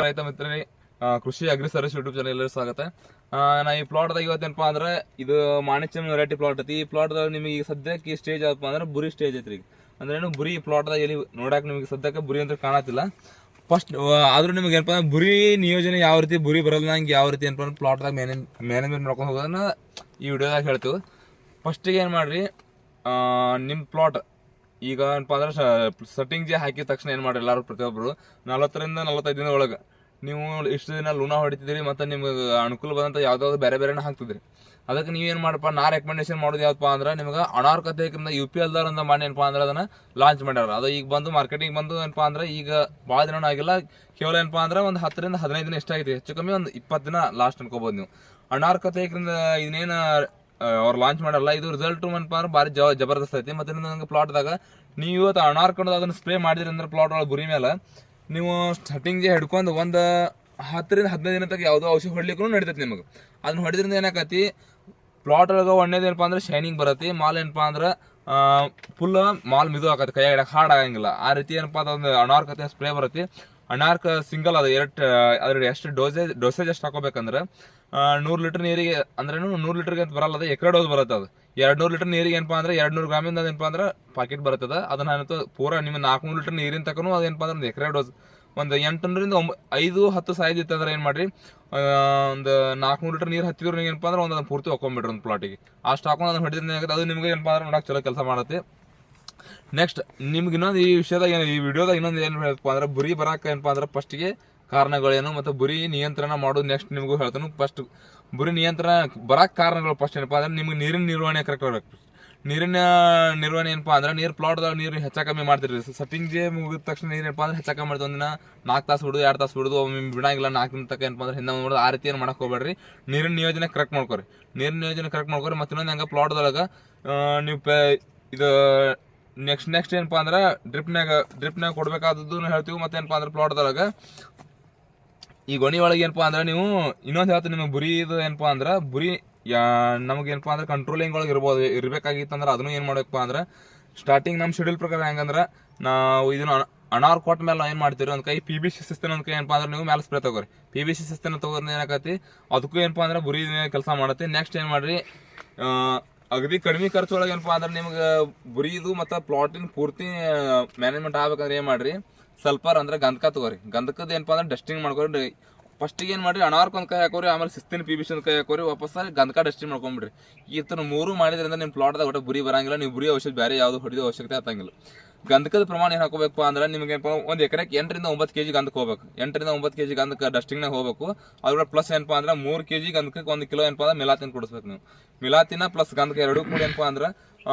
ರೈತ ಮಿತ್ರರೇ, ಕೃಷಿ ಅಗ್ರಿ ಸರ್ವಿಸ್ ಯೂಟ್ಯೂಬ್ ಚಾನಲ್ ಎಲ್ಲರಿಗೂ ಸ್ವಾಗತ. ನಾ ಈ ಪ್ಲಾಟ್ದಾಗ ಇವತ್ತೇನಪ್ಪಾ ಅಂದ್ರೆ ಇದು ಮಾಣಿಕ್ಯಂ ವೆರೈಟಿ ಪ್ಲಾಟ್ ಐತಿ. ಈ ಪ್ಲಾಟ್ದಾಗ ನಿಮಗೆ ಈಗ ಸದ್ಯಕ್ಕೆ ಈ ಸ್ಟೇಜ್ ಯಾವಪ್ಪ ಅಂದ್ರೆ ಬುರಿ ಸ್ಟೇಜ್ ಐತ್ರಿ. ಅಂದ್ರೆ ಏನು ಬುರಿ ಪ್ಲಾಟ್ದಾಗ ಎಲ್ಲಿ ನೋಡಕ್ ನಿಮಗೆ ಸದ್ಯಕ್ಕೆ ಬುರಿ ಅಂತ ಕಾಣತಿಲ್ಲ. ಫಸ್ಟ್ ಆದ್ರೂ ನಿಮ್ಗೆ ಏನಪ್ಪ ಅಂದ್ರೆ ಬುರಿ ನಿಯೋಜನೆ ಯಾವ ರೀತಿ ಬುರಿ ಬರಲ್ಲ ನಂಗೆ ಯಾವ ರೀತಿ ಏನಪ್ಪ ಅಂದ್ರೆ ಪ್ಲಾಟ್ದಾಗ ಮ್ಯಾನೇಜ್ಮೆಂಟ್ ಮಾಡ್ಕೊಂಡು ಹೋಗೋದನ್ನ ಈ ವಿಡಿಯೋದಾಗ ಹೇಳ್ತೀವಿ. ಫಸ್ಟಿಗೆ ಏನು ಮಾಡ್ರಿ, ನಿಮ್ಮ ಪ್ಲಾಟ್ ಈಗ ಏನಪ್ಪ ಅಂದ್ರೆ ಸೆಟ್ಟಿಂಗ್ ಜೆ ಹಾಕಿದ ತಕ್ಷಣ ಏನು ಮಾಡ್ರಿ ಎಲ್ಲರೂ ಪ್ರತಿಯೊಬ್ಬರು 40 ರಿಂದ 45 ದಿನ ಒಳಗೆ ನೀವು ಇಷ್ಟು ದಿನ ಲೂಣ ಹೊಡಿತಿದ್ರಿ ಮತ್ತು ನಿಮ್ಗೆ ಅನುಕೂಲ ಬಂದಂಥ ಯಾವ್ದಾದ್ರು ಬೇರೆ ಬೇರೆನ ಹಾಕ್ತಿದ್ರಿ. ಅದಕ್ಕೆ ನೀವೇನು ಮಾಡಪ್ಪ, ನಾ ರೆಕಮೆಂಡೇಶನ್ ಮಾಡೋದು ಯಾವಪ್ಪ ಅಂದ್ರೆ ನಿಮ್ಗೆ ಅನಾರ್ಕತೆಯಿಂದ UPL ಅಂತ ಮಾಡಿ ಏನಪ್ಪ ಅಂದ್ರೆ ಅದನ್ನ ಲಾಂಚ್ ಮಾಡ್ಯಾರ. ಅದು ಈಗ ಬಂದು ಮಾರ್ಕೆಟಿಂಗ್ ಬಂದು ಏನಪ್ಪ ಅಂದ್ರೆ ಈಗ ಭಾಳ ದಿನ ಆಗಿಲ್ಲ, ಕೇವಲ ಏನಪ್ಪ ಅಂದ್ರೆ ಒಂದು 10 ರಿಂದ 15 ದಿನ ಎಷ್ಟಾಗಿದೆ, ಹೆಚ್ಚು ಕಮ್ಮಿ ಒಂದು 20 ದಿನ ಲಾಸ್ಟ್ ಅನ್ಕೋಬಹುದು ನೀವು. ಅನಾರ್ಕತೆಯಿಂದ ಇದನ್ನೇನು ಅವ್ರು ಲಾಂಚ್ ಮಾಡಲ್ಲ, ಇದು ರಿಸಲ್ಟ್ ಏನಪ್ಪ ಅಂದ್ರೆ ಭಾರಿ ಜಬರ್ದಸ್ತ್ ಐತಿ. ಮತ್ತೆ ನಂಗೆ ಪ್ಲಾಟ್ದಾಗ ನೀವು ಇವತ್ತು ಅನಾರ್ಕಣದ ಅದನ್ನ ಸ್ಪ್ರೇ ಮಾಡಿದ್ರಿ ಅಂದ್ರೆ ಪ್ಲಾಟ್ ಒಳಗೆ ಬುರಿ ಮೇಲೆ ನೀವು ಸ್ಟಾರ್ಟಿಂಗ್ ಹಿಡ್ಕೊಂಡು ಒಂದು 10 ರಿಂದ 15 ದಿನ ತನಕ ಯಾವುದೋ ಔಷಧಿ ಹೊಡ್ಲಿಕ್ಕೂ ನಡೀತೈತಿ ನಿಮಗೆ. ಅದನ್ನ ಹೊಡೆದ್ರಿಂದ ಏನಾಕತಿ, ಪ್ಲಾಟ್ ಒಳಗೆ ಒಳ್ಳೇದು ಏನಪ್ಪ ಅಂದ್ರೆ ಶೈನಿಂಗ್ ಬರತ್ತೆ. ಮಾಲ್ ಏನಪ್ಪ ಅಂದ್ರೆ ಫುಲ್ ಮಾಲ್ ಮಿದು ಆಕತಿ, ಕೈ ಹಿಡಕ್ಕೆ ಹಾರ್ಡ್ ಆಗಂಗಿಲ್ಲ. ಆ ರೀತಿ ಏನಪ್ಪ ಅದೊಂದು ಅನಾರ್ಕತೆ ಸ್ಪ್ರೇ ಬರುತ್ತೆ. ಅನಾರ್ಕ ಸಿಂಗಲ್ ಅದು ಅದ್ರ ಎಷ್ಟು ಡೋಸೇಜ್ ಎಷ್ಟು ಹಾಕೋಬೇಕಂದ್ರೆ 100 ಲೀಟರ್ ನೀರಿಗೆ ಅಂದ್ರೆ 100 ಲೀಟರ್ಗೆ ಅಂತ ಬರಲ್ಲ, ಅದು ಎಕರೆ ಡೋಸ್ ಬರುತ್ತೆ. ಅದು 200 ಲೀಟರ್ ನೀರಿಗೆ ಏನಪ್ಪ ಅಂದ್ರೆ 200 ಗ್ರಾಮಿಂದ ಅದೇನಪ್ಪ ಅಂದ್ರೆ ಪಾಕೆಟ್ ಬರ್ತದೆ. ಅದನ್ನ ಏನಂತ ಪೂರಾ ನಿಮ್ಮ 400 ಲೀಟರ್ ನೀರಿನ ತಕ್ಕನು ಅದೇನಪ್ಪ ಅಂದ್ರೆ ಒಂದು ಎಕರೆ ಡೋಸ್ ಒಂದು 800 ರಿಂದ 5-10 ಸೈಜ್ ಇತ್ತಂದ್ರೆ ಏನು ಮಾಡ್ರಿ, ಒಂದು 400 ಲೀಟರ್ ನೀರು ಹತ್ತಿದ್ರು ಏನಪ್ಪ ಅಂದ್ರೆ ಒಂದು ಪೂರ್ತಿ ಹಾಕೊಂಡ್ಬಿಡ್ರಿ ಒಂದು ಪ್ಲಾಟಿಗೆ. ಅಷ್ಟು ಹಾಕೊಂಡು ಅದನ್ನ ಹೊಡಿದ್ರೆ ಅದು ನಿಮ್ಗೆ ಏನಪ್ಪ ಅಂದ್ರೆ ನೋಡಕ್ಕೆ ಚಲೋ ಕೆಲಸ ಮಾಡುತ್ತೆ. ನೆಕ್ಸ್ಟ್ ನಿಮ್ಗೆ ಇನ್ನೊಂದು ಈ ವಿಷಯದಾಗ ಈ ವಿಡಿಯೋದಾಗ ಇನ್ನೊಂದು ಏನು ಹೇಳ್ತಪ್ಪ ಅಂದ್ರೆ ಬುರಿ ಬರಾಕ ಏನಪ್ಪ ಅಂದ್ರೆ ಫಸ್ಟಿಗೆ ಕಾರಣಗಳೇನು ಮತ್ತು ಬುರಿ ನಿಯಂತ್ರಣ ಮಾಡೋದು ನೆಕ್ಸ್ಟ್ ನಿಮಗೂ ಹೇಳ್ತಾನೆ. ಫಸ್ಟ್ ಬುರಿ ನಿಯಂತ್ರಣ ಬರಾಕ ಕಾರಣಗಳು ಫಸ್ಟ್ ಏನಪ್ಪ ಅಂದ್ರೆ ನಿಮ್ಗೆ ನೀರಿನ ನಿರ್ವಹಣೆ ಕರೆಕ್ಟ್ ಇರಬೇಕು. ನೀರಿನ ನಿರ್ವಹಣೆ ಏನಪ್ಪ ಅಂದ್ರೆ ನೀರು ಪ್ಲಾಟ್ದಾಗ ನೀರು ಹೆಚ್ಚಾ ಕಮ್ಮಿ ಮಾಡ್ತಿರಿ. ಸೆಟ್ಟಿಂಗ್ ಜೆ ಮುಗಿದ ತಕ್ಷಣ ನೀರು ಏನಪ್ಪ ಅಂದ್ರೆ ಹೆಚ್ಚಾ ಕಮ್ಮಿ ಮಾಡ್ತೀವಿ. ಒಂದಿನ 4 ತಾಸು ಬಿಡೋದು 2 ತಾಸು ಬಿಡೋದು, ಒಮ್ಮೆ ಬಿಡಂಗಿಲ್ಲ 4 ದಿನ ತನಕ ಏನಪ್ಪ ಅಂದ್ರೆ ಹಿಂದೆ ನೋಡೋದು. ಆ ರೀತಿ ಏನು ಮಾಡಕ್ಕೆ ಹೋಗ್ಬೇಡ್ರಿ. ನೀರಿನ ನಿಯೋಜನೆ ಕರೆಕ್ಟ್ ಮಾಡ್ಕೊರಿ. ನೀರಿನ ನಿಯೋಜನೆ ಕರೆಕ್ಟ್ ಮಾಡ್ಕೊರಿ. ಮತ್ತು ಇನ್ನೊಂದು ಹೆಂಗೆ ಪ್ಲಾಟ್ದೊಳಗೆ ನೀವು ಇದು ನೆಕ್ಸ್ಟ್ ಏನಪ್ಪ ಅಂದ್ರೆ ಡ್ರಿಪ್ನಾಗ ಕೊಡ್ಬೇಕಾದದ್ದು ಹೇಳ್ತೀವಿ. ಮತ್ತೇನಪ್ಪ ಅಂದ್ರೆ ಪ್ಲಾಟ್ದೊಳಗೆ ಈ ಗೊಣಿ ಒಳಗೆ ಏನಪ್ಪ ಅಂದ್ರೆ ನೀವು ಇನ್ನೊಂದು ಹೇಳ್ತೀವಿ ನಿಮಗೆ ಬುರಿದು ಏನಪ್ಪ ಅಂದ್ರೆ ಬುರಿ ನಮಗೆ ಏನಪ್ಪ ಅಂದ್ರೆ ಕಂಟ್ರೋಲಿಂಗ್ ಒಳಗೆ ಇರಬೇಕಾಗಿತ್ತು ಅಂದ್ರೆ ಅದನ್ನು ಏನು ಮಾಡಬೇಕಪ್ಪ ಅಂದ್ರೆ ಸ್ಟಾರ್ಟಿಂಗ್ ನಮ್ಮ ಶೆಡ್ಯೂಲ್ ಪ್ರಕಾರ ಹೆಂಗಂದ್ರೆ ನಾವು ಇದನ್ನ ಅನಾರ್ ಕೊಟ್ಟ ಮೇಲೆ ನಾವು ಏನು ಮಾಡ್ತೀವಿ, ಒಂದು ಕೈ PBC ಸಿಸ್ಟಮ್ ಒಂದು ಕೈ ಏನಪ್ಪ ಅಂದ್ರೆ ನೀವು ಮೇಲೆ ಸ್ಪ್ರೇ ತಗೋರಿ. PBC ಸಿಸ್ಟಮ್ ತಗೋದ್ರೆ ಏನಾಗತ್ತಿ, ಅದಕ್ಕೂ ಏನಪ್ಪ ಅಂದ್ರೆ ಬುರಿ ಕೆಲಸ ಮಾಡುತ್ತೆ. ನೆಕ್ಸ್ಟ್ ಏನು ಮಾಡ್ರಿ, ಅಗದಿ ಕಡಿಮೆ ಖರ್ಚೊಳಗೆ ಏನಪ್ಪ ಅಂದ್ರೆ ನಿಮ್ಗೆ ಬುರಿದು ಮತ್ತು ಪ್ಲಾಟಿನ ಪೂರ್ತಿ ಮ್ಯಾನೇಜ್ಮೆಂಟ್ ಆಗ್ಬೇಕಂದ್ರೆ ಏನು ಮಾಡ್ರಿ, ಸಲ್ಫರ್ ಅಂದ್ರೆ ಗಂಧಕ ತಗೋರಿ. ಗಂಧಕದ ಏನಪ್ಪ ಅಂದ್ರೆ ಡಸ್ಟಿಂಗ್ ಮಾಡ್ಕೊರಿ. ಫಸ್ಟಿಗೆ ಏನು ಮಾಡ್ರಿ, ಅನಾರ್ಕ್ ಒಂದು ಕೈ ಹಾಕೋರಿ, ಆಮೇಲೆ ಶಿಸ್ತಿನ PBC ಒಂದು ಕೈ ಹಾಕೋರಿ, ವಾಪಸ್ಸಾಗಿ ಗಂಧಕ ಡಸ್ಟಿಂಗ್ ಮಾಡ್ಕೊಂಬಿಡ್ರಿ. ಈ ಥರ 3 ಮಾಡಿದ್ರಿಂದ ನಿಮ್ಮ ಪ್ಲಾಟ್ದಾಗ ಒಟ್ಟು ಬುರಿ ಬರಂಗಿಲ್ಲ. ನೀವು ಬುರಿ ಔಷಧ ಬೇರೆ ಯಾವುದು ಹೊಡಿದ ಅವಶ್ಯಕತೆ ಆಗಂಗಿಲ್ಲ. ಗಂಧಕದ ಪ್ರಮಾಣ ಏನು ಹಾಕೋಬೇಕಪ್ಪ ಅಂದ್ರೆ ನಿಮಗೆ ಒಂದು ಎಕರೆಗೆ 8 ರಿಂದ 9 kg ಗಂಧಕ ಹೋಗ್ಬೇಕು. 8 ರಿಂದ 9 kg ಗಂಧಕ ಡಸ್ಟಿಂಗ್ನಾಗ ಹೋಗ್ಬೇಕು. ಅದ್ರ ಪ್ಲಸ್ ಏನಪ್ಪ ಅಂದ್ರೆ 3 kg ಗಂಧಕಕ್ಕೆ 1 ಕಿಲೋ ಏನಪ್ಪ ಅಂದ್ರೆ ಮಿಲಾತಿನ ಕೊಡಿಸ್ಬೇಕು ನೀವು. ಮಿಲಾತಿನ ಪ್ಲಸ್ ಗಂಧಕ ಎರಡೂ ಕೂಡ ಏನಪ್ಪ ಅಂದ್ರೆ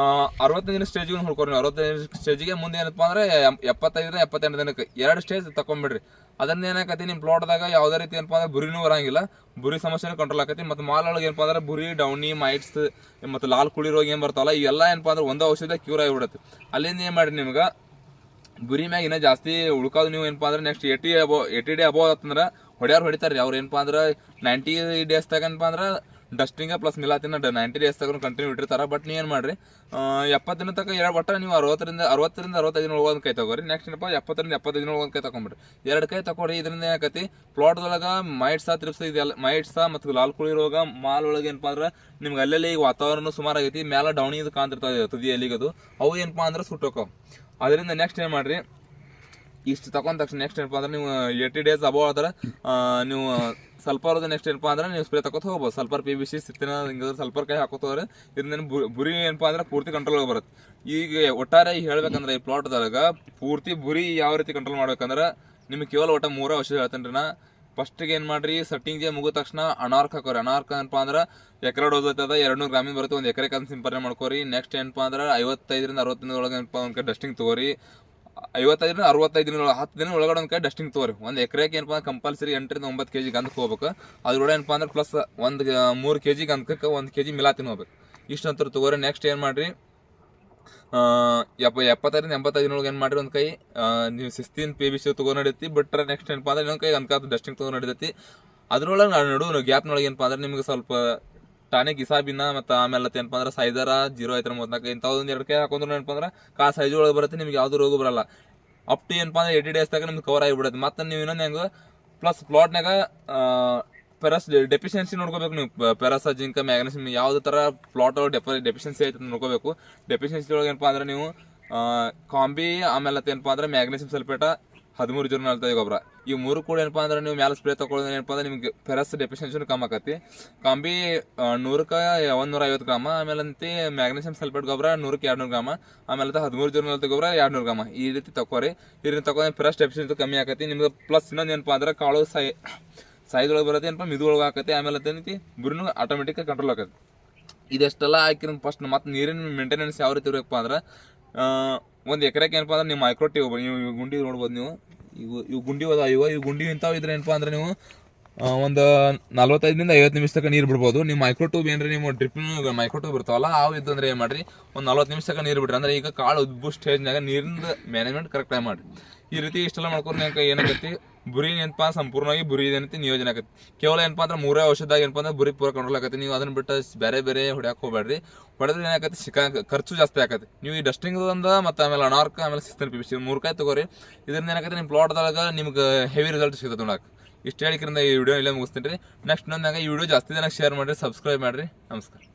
65 ಸ್ಟೇಜಿಗೆ ಹುಡ್ಕೋರಿ. 65 ಸ್ಟೇಜಿಗೆ ಮುಂದೆ ಏನಪ್ಪ ಅಂದ್ರೆ 75 ರಿಂದ 78 ದಿನಕ್ಕೆ 2 ಸ್ಟೇಜ್ ತಕೊಂಡ್ಬಿಡ್ರಿ. ಅದನ್ನ ಏನಾಕತಿ, ನಿಮ್ಮ ಪ್ಲಾಟ್ದಾಗ ಯಾವುದೇ ರೀತಿ ಏನಪ್ಪ ಅಂದ್ರೆ ಬುರಿನೂ ಬರಂಗಿಲ್ಲ, ಬುರಿ ಸಮಸ್ಯೆನೂ ಕಂಟ್ರೋಲ್ ಆಕತಿ. ಮತ್ತು ಮಾಲ್ ಒಳಗೆ ಏನಪ್ಪ ಅಂದ್ರೆ ಬುರಿ, ಡೌನಿ, ಮೈಟ್ಸ್ ಮತ್ತು ಲಾಲ್ ಕುಳಿ ರೋಗ ಏನು ಬರ್ತಾವಲ್ಲ ಇವೆಲ್ಲ ಏನಪ್ಪ ಅಂದ್ರೆ ಒಂದು ಔಷಧ ಕ್ಯೂರ್ ಆಗಿಬಿಡುತ್ತೆ. ಅಲ್ಲಿಂದ ಏನು ಮಾಡಿ ನಿಮ್ಗೆ ಬುರಿ ಮ್ಯಾಗ ಇನ್ನೂ ಜಾಸ್ತಿ ಉಳ್ಕೋದು ನೀವು ಏನಪ್ಪ ಅಂದ್ರೆ ನೆಕ್ಸ್ಟ್ 80 ಡೇ ಅಬೋವ್ ಆತಂದ್ರೆ ಹೊಡಿತಾರೆ ಅವ್ರು ಏನಪ್ಪ ಅಂದ್ರೆ 90 ಡೇಸ್ ತಗನಪ್ಪ ಅಂದ್ರೆ ಡಸ್ಟಿಂಗ ಪ್ಲಸ್ ಮಿಲಾತಿನ 90 ಡೇಸ್ ತಗೊಂಡು ಕಂಟಿನ್ಯೂ ಇಟ್ಟಿರ್ತಾರೆ. ಬಟ್ ನೀವು ಏನು ಮಾಡ್ರಿ, 70 ದಿನ ತನಕ ಒಟ್ಟ ನೀವು 60 ರಿಂದ 65 ದಿನ ಒಳಗೆ ಕೈ ತಗೋರಿ. ನೆಕ್ಸ್ಟ್ ಏನಪ್ಪ 70 ರಿಂದ 75 ದಿನ ಒಳಗೆ ಕೈ ತಗೊಂಡ್ಬಿಡ್ರಿ. 2 ಕೈ ತಗೊಳ್ರಿ. ಇದರಿಂದ ಏನಾಕತಿ, ಪ್ಲಾಟ್ದೊಳಗೆ ಮೈಟ್ಸ ತ್ರಿಪ್ಸ ಇದೆಲ್ಲ ಮೈಟ್ಸ ಮತ್ತು ಲಾಲ್ ಕುಳಿ ರೋಗ ಮಾಲ್ ಒಳಗೆ ಏನಪ್ಪ ಅಂದ್ರೆ ನಿಮ್ಗೆ ಅಲ್ಲೆಲ್ಲಿ ಈಗ ವಾತಾವರಣ ಸುಮಾರು ಆಗೈತಿ, ಮೇಲೆ ಡೌನಿ ಇದು ಕಾಣ್ತಿರ್ತದೆ ತುದಿ ಎಲ್ಲಿಗದು, ಅವು ಏನಪ್ಪ ಅಂದ್ರೆ ಸುಟ್ಟೋಕವು. ಅದರಿಂದ ನೆಕ್ಸ್ಟ್ ಏನು ಮಾಡ್ರಿ, ಇಷ್ಟು ತಗೊಂಡ ತಕ್ಷಣ ನೆಕ್ಸ್ಟ್ ಏನಪ್ಪ ಅಂದ್ರೆ ನೀವು 80 ಡೇಸ್ ಅಬೋವ್ ಆದ್ರೆ ನೀವು ಸಲ್ಫರ್ ನೆಕ್ಸ್ಟ್ ಏನಪ್ಪ ಅಂದ್ರೆ ನೀವು ಸ್ಪ್ರೇ ತಗೋತ ಹೋಗ್ಬೋದು. ಸಲ್ಫರ್ PBC ಸಿತ್ತಿನ ಹಿಂಗಾದ್ರೆ ಸಲ್ಫರ್ ಕೈ ಹಾಕೋತವ್ರೆ. ಇದರಿಂದ ಬುರಿ ಏನಪ್ಪ ಅಂದ್ರೆ ಪೂರ್ತಿ ಕಂಟ್ರೋಲ್ ಬರುತ್ತೆ. ಈಗ ಒಟ್ಟಾರೆ ಹೇಳ್ಬೇಕಂದ್ರೆ ಈ ಪ್ಲಾಟ್ದೊಳಗೆ ಪೂರ್ತಿ ಬುರಿ ಯಾವ ರೀತಿ ಕಂಟ್ರೋಲ್ ಮಾಡ್ಬೇಕಂದ್ರೆ ನಿಮ್ಗೆ ಕೇವಲ ಒಟ್ಟು 3 ಔಷಧ ಹೇಳ್ತೇನೆ ರೀ ನಾ. ಫಸ್ಟಿಗೆ ಏನು ಮಾಡ್ರಿ, ಸೆಟ್ಟಿಂಗ್ ಜೆ ಮುಗಿದ ತಕ್ಷಣ ಅನಾರ್ಕ್ ಹಾಕೋರಿ. ಅನಾರ್ಕ್ ಏನಪ್ಪ ಅಂದ್ರೆ ಎಕರೆ ಡೋಸ್ ಐತದ 200 ಗ್ರಾಮಿನ ಬರುತ್ತೆ, ಒಂದು ಎಕರೆಗೆ ಅದನ್ನ ಸಿಂಪರಣೆ ಮಾಡ್ಕೋರಿ. ನೆಕ್ಸ್ಟ್ ಏನಪ್ಪ ಅಂದ್ರೆ 55 ರಿಂದ 60 ದಿನದೊಳಗೆ ಏನಪ್ಪ ಒಂದು ಕೈ ಡಸ್ಟಿಂಗ್ ತಗೋರಿ. 55 ರಿಂದ 65 ದಿನ 10 ದಿನ ಒಳಗಡೆ ಒಂದು ಕೈ ಡಸ್ಟಿಂಗ್ ತಗೋರಿ. ಒಂದು ಎಕರೆಗೆ ಏನಪ್ಪ ಅಂದ್ರೆ ಕಂಪಲ್ಸರಿ 8 ರಿಂದ 9 kg ಗಂಧಕ್ಕೆ ಹೋಗ್ಬೇಕು. ಅದ್ರೊಳಗೆ ಏನಪ್ಪ ಅಂದ್ರೆ ಪ್ಲಸ್ 3 kg ಗಂಧಕಕ್ಕೆ 1 kg ಮಿಲಾತಿನ ಹೋಗ್ಬೇಕು. ಇಷ್ಟು ಅಂತ ತಗೋರಿ. ನೆಕ್ಸ್ಟ್ ಏನು ಮಾಡ್ರಿ, 75 ರಿಂದ 85 ದಿನೊಳಗೆ ಏನು ಮಾಡ್ರಿ, ಒಂದು ಕೈ ನೀವು ಶಿಸ್ತಿನ PBC ತಗೋ ನಡೀತಿ. ಬಿಟ್ರೆ ನೆಕ್ಸ್ಟ್ ಏನಪ್ಪ ಅಂದ್ರೆ ಇನ್ನೊಂದು ಕೈ ಗಂಧಕ ಡಸ್ಟಿಂಗ್ ತಗೋ ನಡೀತೈತಿ. ಅದ್ರೊಳಗೆ ಗ್ಯಾಪ್ನೊಳಗೆ ಏನಪ್ಪ ಅಂದ್ರೆ ನಿಮ್ಗೆ ಸ್ವಲ್ಪ ಟಾನಿಕ್ ಇಸಾಬಿನ ಮತ್ತು ಆಮೇಲೆ ಏನಪ್ಪ ಅಂದ್ರೆ ಸೈದರ 0 34 ಇಂಥದ್ದೊಂದು 2 ಕೈ ಹಾಕೊಂಡ್ರು ಏನಪ್ಪ ಅಂದ್ರೆ ಸೈಜ್ ಒಳಗೆ ಬರುತ್ತೆ. ನಿಮ್ಗೆ ಯಾವುದು ರೋಗ ಬರಲ್ಲ. ಅಪ್ ಟು ಏನಪ್ಪ ಅಂದ್ರೆ 80 ಡೇಸ್ದಾಗ ನಿಮ್ಗೆ ಕವರ್ ಆಗಿಬಿಡುತ್ತೆ. ಮತ್ತು ನೀವು ಇನ್ನೊಂದು ಹೆಂಗೆ ಪ್ಲಸ್ ಪ್ಲಾಟ್ನಾಗ ಪೆರಸ್ ಡೆಫಿಷಿಯನ್ಸಿ ನೋಡ್ಕೋಬೇಕು ನೀವು. ಪೆರಸ, ಜಿಂಕ, ಮ್ಯಾಗ್ನೀಸಿಯಮ್ ಯಾವ್ದು ಥರ ಪ್ಲಾಟ್ ಡೆಫಿಷಿಯನ್ಸಿ ಐತೆ ನೋಡ್ಕೋಬೇಕು. ಡೆಫಿಷಿಯನ್ಸಿ ಒಳಗೆ ಏನಪ್ಪ ಅಂದ್ರೆ ನೀವು ಕಾಂಬಿ, ಆಮೇಲೆ ಏನಪ್ಪ ಅಂದ್ರೆ ಮ್ಯಾಗ್ನೀಸಿಯಮ್ ಸಲ್ಫೇಟ, 13 ಜೀರ್ಣಾಲ್ತದೆ ಗೊಬ್ಬರ, ಈ ಮೂರು ಕೂಡ ಏನಪ್ಪ ಅಂದ್ರೆ ನೀವು ಮ್ಯಾಲೆ ಸ್ಪ್ರೇ ತಗೊಳ್ಳೋದು ಏನಪ್ಪ ಅಂದ್ರೆ ನಿಮ್ಗೆ ಫೆರಸ್ ಡೆಫಿಷಿಯನ್ಸಿ ಕಮ್ಮಿ ಆಕತಿ. ಕಾಂಬಿ 100ಕ್ಕೆ 150 ಗ್ರಾಮ, ಆಮೇಲೆ ಮ್ಯಾಗ್ನೀಸಿಯಮ್ ಸಲ್ಫೇಟ್ ಗೊಬ್ಬರ 100ಕ್ಕೆ 200 ಗ್ರಾಮ, ಆಮೇಲೆ 13 ಜೀರ್ಣಾಲ್ತದೆ ಗೊಬ್ಬರ 200 ಗ್ರಾಮ. ಈ ರೀತಿ ತಗೋರಿ. ಈ ರೀತಿ ತಗೊಂಡು ಫೆರಸ್ ಡೆಫಿಷಿಯನ್ಸಿ ಕಮ್ಮಿ ಆಕತಿ ನಿಮ್ಗೆ. ಪ್ಲಸ್ ಇನ್ನೊಂದು ಏನಪ್ಪ ಅಂದ್ರೆ ಕಾಳು ಸಾಯ್ದೊಳಗೆ ಬರುತ್ತೆ ಏನಪ್ಪ, ಮಿದುವೊಳಗೆ ಹಾಕತಿ. ಆಮೇಲೆ ಏನೈತಿ ಬುರಿನೂ ಆಟೋಮೆಟಿಕ್ ಕಂಟ್ರೋಲ್ ಆಕತಿ. ಇದೆಷ್ಟೆಲ್ಲ ಹಾಕಿ ಫಸ್ಟ್ ಮತ್ತು ನೀರಿನ ಮೇಂಟೆನೆನ್ಸ್ ಯಾವ ರೀತಿ ಇರಬೇಕಪ್ಪ ಅಂದ್ರೆ, ಒಂದು ಎಕರೆಗೆ ಏನಪ್ಪ ಅಂದ್ರೆ ನೀವು ಮೈಕ್ರೋಟಿವ್ ನೀವು ಗುಂಡಿ ನೋಡ್ಬೋದು. ನೀವು ಇವು ಗುಂಡಿ ಅದಾವ, ಇವು ಗುಂಡಿ ಇಂಥವು ಇದ್ರೆ ಏನಪ್ಪ ಅಂದ್ರೆ ನೀವು ಒಂದು 45 ನಿಂದ 50 ನಿಮಿಷ ತನಕ ನೀರು ಬಿಡ್ಬೋದು. ನೀವು ಮೈಕ್ರೋಟ್ಯೂಬ್ ಏನ್ರಿ ನೀವು ಡ್ರಿಪ್ ಮೈಕ್ರೋಟ್ಯೂಬ್ ಇರ್ತಾವಲ್ಲ ಅವು ಇದ್ದು ಅಂದ್ರೆ ಏನು ಮಾಡ್ರಿ, ಒಂದು 40 ನಿಮಿಷ ತನಕ ನೀರು ಬಿಡ್ರಿ. ಅಂದ್ರೆ ಈಗ ಕಾಳು ಉದ್ಭು ಸ್ಟೇಜ್ನಾಗ ನೀರಿನ ಮ್ಯಾನೇಜ್ಮೆಂಟ್ ಕರೆಕ್ಟ್ ಆಗಿ ಮಾಡಿ. ಈ ರೀತಿ ಇಷ್ಟೆಲ್ಲ ಮಾಡ್ಕೊಂಡು ಏನಾಗತ್ತಿ, ಬುರಿ ಏನಪ್ಪ ಸಂಪೂರ್ಣವಾಗಿ ಬುರಿ ಏನಂತ ನಿಯೋಜನೆ ಆಗತ್ತೆ. ಕೇವಲ ಏನಪ್ಪ ಅಂದ್ರೆ 3 ಔಷಧ ಏನಪ್ಪ ಅಂದ್ರೆ ಬುರಿ ಪೂರ ಕಂಟ್ರೋಲ್ ಆಗತ್ತೆ. ನೀವು ಅದನ್ನ ಬಿಟ್ಟು ಬೇರೆ ಹೊಡ್ಯಾಕೆ ಹೋಗ್ಬೇಡ್ರಿ. ಹೊಡೆದ್ರೆ ಏನಾಗತ್ತೆ, ಖರ್ಚು ಜಾಸ್ತಿ ಆಗತ್ತೆ. ನೀವು ಈ ಡಸ್ಟಿಂಗ್ ಒಂದು ಮತ್ತು ಆಮೇಲೆ ಅನಾರ್ಕ, ಆಮೇಲೆ ಸಿಸ್ತನ್ PPC 3 ಕಾಯಿ ತಗೋರಿ. ಇದರಿಂದ ಏನಾಗತ್ತೆ, ನಿಮ್ಮ ಪ್ಲಾಟ್ದೊಳಗೆ ನಿಮ್ಗೆ ಹೆವಿ ರಿಸಲ್ಟ್ ಸಿಗುತ್ತೆ ನೋಡಕ್ಕೆ. ಇಷ್ಟು ಹೇಳಿಕ್ರಿಂದ ಈ ವಿಡಿಯೋ ಇಲ್ಲೇ ಮುಗಿಸ್ತೀನಿ ರೀ. ನೆಕ್ಸ್ಟ್ ಈ ವಿಡಿಯೋ ಜಾಸ್ತಿ ಜನಕ್ಕೆ ಶೇರ್ ಮಾಡಿರಿ, ಸಬ್ಸ್ಕ್ರೈಬ್ ಮಾಡಿರಿ. ನಮಸ್ಕಾರ.